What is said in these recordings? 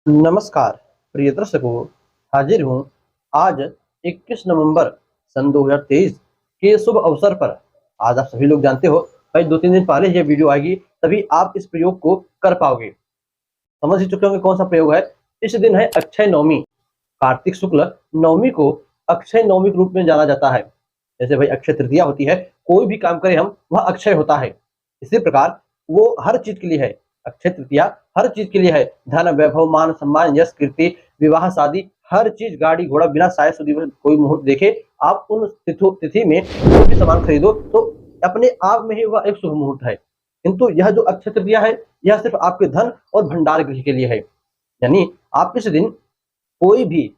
नमस्कार प्रिय दर्शकों, हाजिर हूँ आज 21 नवंबर सन 2023 के शुभ अवसर पर। आज आप सभी लोग जानते हो भाई 2-3 दिन पहले ये वीडियो आएगी तभी आप इस प्रयोग को कर पाओगे। समझ ही चुके होंगे कौन सा प्रयोग है। इस दिन है अक्षय नवमी। कार्तिक शुक्ल नवमी को अक्षय नवमी के रूप में जाना जाता है। जैसे भाई अक्षय तृतीया होती है, कोई भी काम करें हम वह अक्षय होता है। इसी प्रकार वो हर चीज के लिए है। अक्षय तृतीया हर चीज के लिए है। धन वैभव मान सम्मान यश कीर्ति विवाह शादी हर चीज गाड़ी घोड़ा बिना शादी शुदी कोई मुहूर्त देखे आप उन तिथि में कोई भी सामान खरीदो तो अपने आप में ही वह एक शुभ मुहूर्त है। किंतु यह जो अक्षय तृतीया है यह सिर्फ आपके धन और भंडार गृह के लिए है। यानी आप इस दिन कोई भी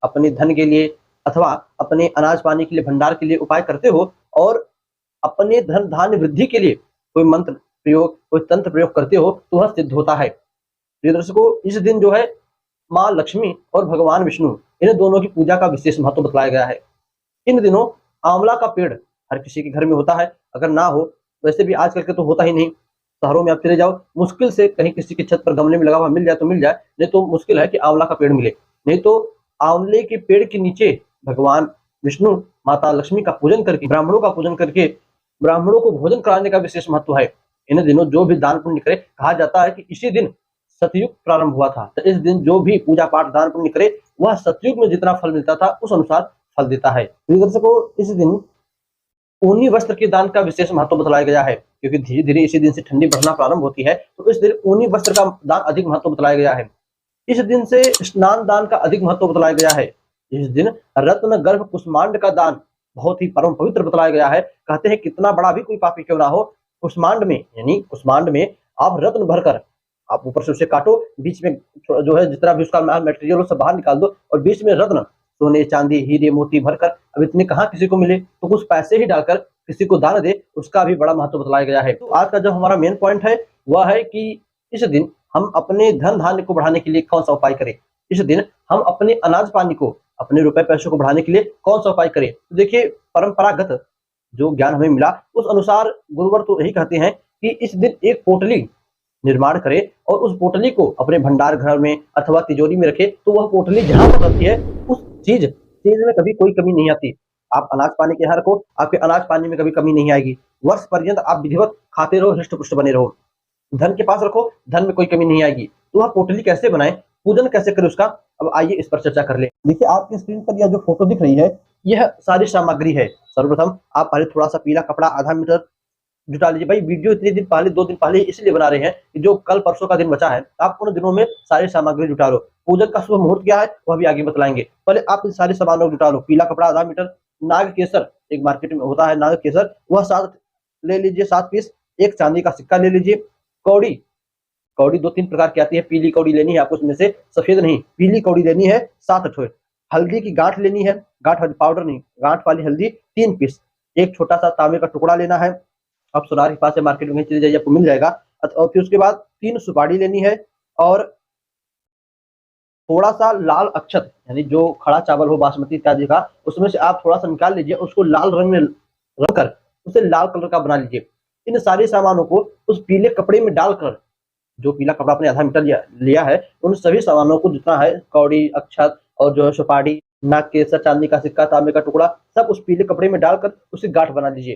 अपने धन के लिए अथवा अपने अनाज पानी के लिए भंडार के लिए उपाय करते हो और अपने धन धान्य वृद्धि के लिए कोई मंत्र प्रयोग कोई तंत्र प्रयोग करते हो तो वह सिद्ध होता है। प्रिय दर्शकों, इस दिन जो है माँ लक्ष्मी और भगवान विष्णु इन दोनों की पूजा का विशेष महत्व बताया गया है। इन दिनों आंवला का पेड़ हर किसी के घर में होता है। अगर ना हो, वैसे भी आजकल के तो होता ही नहीं। शहरों में आप चले जाओ, मुश्किल से कहीं किसी की छत पर गमले में लगा हुआ मिल जाए तो मिल जाए, नहीं तो मुश्किल है कि आंवला का पेड़ मिले। नहीं तो आंवले के पेड़ के नीचे भगवान विष्णु माता लक्ष्मी का पूजन करके ब्राह्मणों का पूजन करके ब्राह्मणों को भोजन कराने का विशेष महत्व है। इन दिनों जो भी दान पुण्य करे, कहा जाता है कि इसी दिन सतयुग प्रारंभ हुआ था, तो इस दिन जो भी पूजा पाठ दान पुण्य करे वह सतयुग में जितना फल मिलता था उस अनुसार फल देता है। प्रिय दर्शकों, इस दिन ऊनी वस्त्र के दान का विशेष महत्व बताया गया है, क्योंकि धीरे धीरे इसी दिन से ठंडी बढ़ना प्रारंभ होती है, तो इस दिन ऊनी वस्त्र का दान अधिक महत्व बताया गया है। इस दिन से स्नान दान का अधिक महत्व बताया गया है। इस दिन रत्न गर्भ कुष्मांड का दान बहुत ही परम पवित्र बताया गया है। कहते हैं कितना बड़ा भी कोई पापी क्यों ना हो, कुष्मांड में यानी कुष्मांड में आप रत्न भरकर आप ऊपर से उसे काटो, बीच में जो है जितना भी उसका मटेरियल सब बाहर निकाल दो और बीच में रत्न सोने चांदी हीरे मोती भरकर, अब इतने कहाँ किसी को मिले, तो कुछ पैसे ही डालकर किसी को दान दे, उसका भी बड़ा महत्व बताया गया है। तो आज का जो हमारा मेन पॉइंट है वह है कि इस दिन हम अपने धन धान्य को बढ़ाने के लिए कौन सा उपाय करें। इस दिन हम अपने अनाज पानी को अपने रुपए पैसों को बढ़ाने के लिए कौन सा उपाय करें। तो देखिए, परंपरागत जो ज्ञान हमें मिला उस अनुसार गुरुवर तो यही कहते हैं कि इस दिन एक पोटली निर्माण करे और उस पोटली को अपने भंडार घर में अथवा तिजोरी में रखे, तो वह पोटली जहां पर रहती है उस चीज में कभी कोई कमी नहीं आती। आप अनाज पानी के हर को आपके अनाज पानी में कभी कमी नहीं आएगी। वर्ष पर्यंत आप विधिवत खाते रहो, हृष्ट पुष्ट बने रहो। धन के पास रखो, धन में कोई कमी नहीं आएगी। तो वह पोटली कैसे बनाए, पूजन कैसे करें उसका, अब आइए इस पर चर्चा कर ले। देखिए, आपकी स्क्रीन पर यह जो फोटो दिख रही है यह सारी सामग्री है। सर्वप्रथम आप पहले थोड़ा सा पीला कपड़ा आधा मीटर जुटा लीजिए। भाई वीडियो इतने दिन पहले 2 दिन पहले इसलिए बना रहे हैं कि जो कल परसों का दिन बचा है आप उन दिनों में सारी सामग्री जुटा लो। पूजन का शुभ मुहूर्त क्या है वह भी आगे बतलाएंगे, पहले आप इन सारे सामानों को जुटा लो। पीला कपड़ा आधा मीटर, नाग केसर एक मार्केट में होता है नाग केसर, वह 7 ले लीजिए, 7 पीस। एक चांदी का सिक्का ले लीजिए। कौड़ी, कौड़ी 2-3 प्रकार की आती है, पीली कौड़ी लेनी है आपको, उसमें से सफेद नहीं, पीली कौड़ी लेनी है 7 ठो। हल्दी की गांठ लेनी है, गांठ पाउडर नहीं, गांठ वाली हल्दी 3 पीस। एक छोटा सा तांबे का टुकड़ा लेना है, आप सोनार के पास से मार्केट में चले जाइए आपको मिल जाएगा। और फिर उसके बाद 3 सुपारी लेनी है और थोड़ा सा लाल अक्षत यानी जो खड़ा चावल हो बासमती इत्यादि का, उसमें से आप थोड़ा सा निकाल लीजिए, उसको लाल रंग में रखकर उसे लाल कलर का बना लीजिए। इन सारे सामानों को उस पीले कपड़े में डालकर, जो पीला कपड़ा आपने आधा मीटर लिया है, उन सभी सामानों को जितना है कौड़ी अक्षत और जो है सुपारी नाग केसर चांदी का सिक्का तांबे का टुकड़ा सब उस पीले कपड़े में डालकर उसे गांठ बना लीजिए।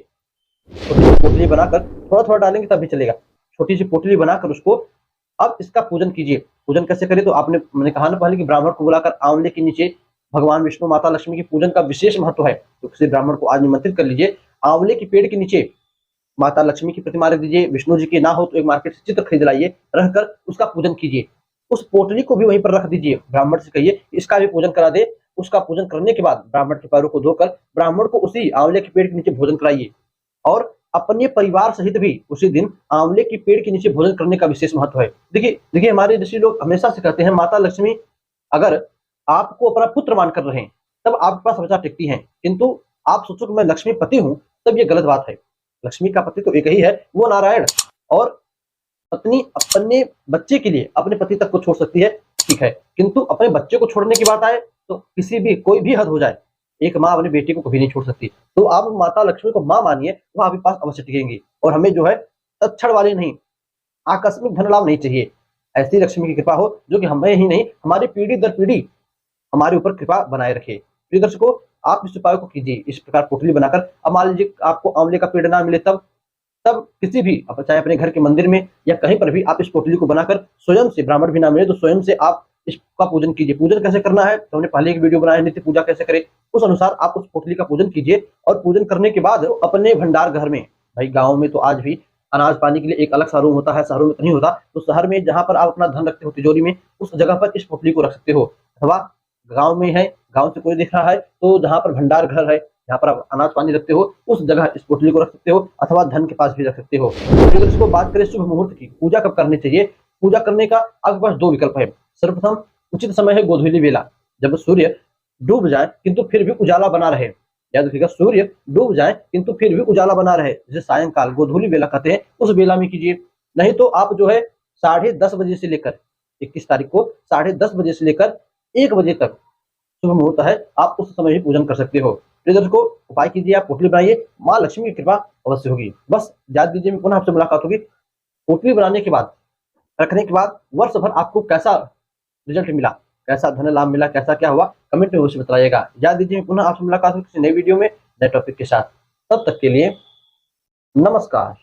छोटी सी पोटली बनाकर थोड़ा थोड़ा डालेंगे तब भी चलेगा। छोटी सी पोटली बनाकर उसको अब इसका पूजन कीजिए। पूजन कैसे करें, तो मैंने कहा ना पहले कि ब्राह्मण को बुलाकर आंवले के नीचे भगवान विष्णु माता लक्ष्मी की पूजन का विशेष महत्व है, तो किसी ब्राह्मण को आज निमंत्रित कर लीजिए। आंवले के पेड़ के नीचे माता लक्ष्मी की प्रतिमा रख दीजिए। विष्णु जी की ना हो तो एक मार्केट से चित्र खरीद लाइए, रखकर उसका पूजन कीजिए। उस पोटली को भी वहीं पर रख दीजिए। ब्राह्मण से कहिए इसका भी पूजन करा दे। उसका पूजन करने के बाद ब्राह्मण के पैरों को धोकर ब्राह्मण को उसी आंवले के पेड़ के नीचे भोजन कराइए। और अपने परिवार सहित भी उसी दिन आंवले के पेड़ के नीचे भोजन करने का विशेष महत्व है। देखिए हमारे ऋषि लोग हमेशा से कहते हैं माता लक्ष्मी अगर आपको अपना पुत्र मानकर रहे तब आपके पास हमेशा टिकती हैं, किंतु आप सोचो कि मैं लक्ष्मी पति हूं तब ये गलत बात है। लक्ष्मी का पति तो एक ही है, वो नारायण। और पत्नी अपने बच्चे के लिए अपने पति तक को छोड़ सकती है, ठीक है, किंतु अपने बच्चे को छोड़ने की बात आए तो किसी भी कोई भी हद हो जाए, एक माँ अपनी बेटी को कभी नहीं छोड़ सकती। तो आप माता लक्ष्मी को माँ मानिए, वो आपके पास अवश्य टिकेंगी। और हमें जो है तत्क्षण वाली नहीं, आकस्मिक धन लाभ नहीं चाहिए। ऐसी लक्ष्मी की कृपा हो जो कि हमें ही नहीं, हमारी पीढ़ी दर पीढ़ी हमारे ऊपर कृपा बनाए रखे। प्रिय दर्शकों, आप इस उपाय को कीजिए, इस प्रकार पोटली बनाकर। अब मान लीजिए आपको आंवले का पेड़ ना मिले, तब तब किसी भी, चाहे अपने घर के मंदिर में या कहीं पर भी, आप इस पोटली को बनाकर स्वयं से, ब्राह्मण भी ना मिले तो स्वयं से आप इसका पूजन कीजिए। पूजन कैसे करना है तो हमने पहले एक वीडियो बनाया है, नित्य पूजा कैसे करें, उस अनुसार आप उस पोटली का पूजन कीजिए। और पूजन करने के बाद अपने भंडार घर में, भाई गाँव में तो आज भी अनाज पानी के लिए एक अलग सा रूम होता है, शहरों में तो नहीं होता, तो शहर में जहाँ पर आप अपना धन रखते हो तिजोरी में, उस जगह पर इस पोटली को रख सकते हो। अथवा गाँव में है, गाँव से कोई देख रहा है तो जहाँ पर भंडार घर है, जहाँ पर आप अनाज पानी रखते हो, उस जगह इस पोटली को रख सकते हो, अथवा धन के पास भी रख सकते हो। अगर इसको बात करें शुभ मुहूर्त की, पूजा कब करनी चाहिए, पूजा करने का आपके पास दो विकल्प है। सर्वप्रथम उचित समय है गोधूली बेला, जब सूर्य डूब जाए किंतु फिर भी उजाला बना रहे। याद रखिएगा, सूर्य डूब जाए किंतु फिर भी उजाला बना रहे, जिसे सायंकाल गोधूली बेला कहते हैं, उस बेला में कीजिए। नहीं तो आप जो है 10:30 बजे से लेकर 21 तारीख को 10:30 बजे से लेकर 1 बजे तक शुभ मुहूर्त है, आप उस समय ही पूजन कर सकते हो। प्रिय दर्शकों, उपाय कीजिए, आप पोटली बनाइए, माँ लक्ष्मी की कृपा अवश्य होगी। बस याद दीजिए, पुनः आपसे मुलाकात होगी। पोटली बनाने के बाद, रखने के बाद वर्ष भर आपको कैसा रिजल्ट मिला, कैसा धन लाभ मिला, कैसा क्या हुआ, कमेंट में अवश्य बताइएगा। याद दीजिए, पुनः आपसे मुलाकात होगी किसी नई वीडियो में, नए टॉपिक के साथ। तब तक के लिए नमस्कार।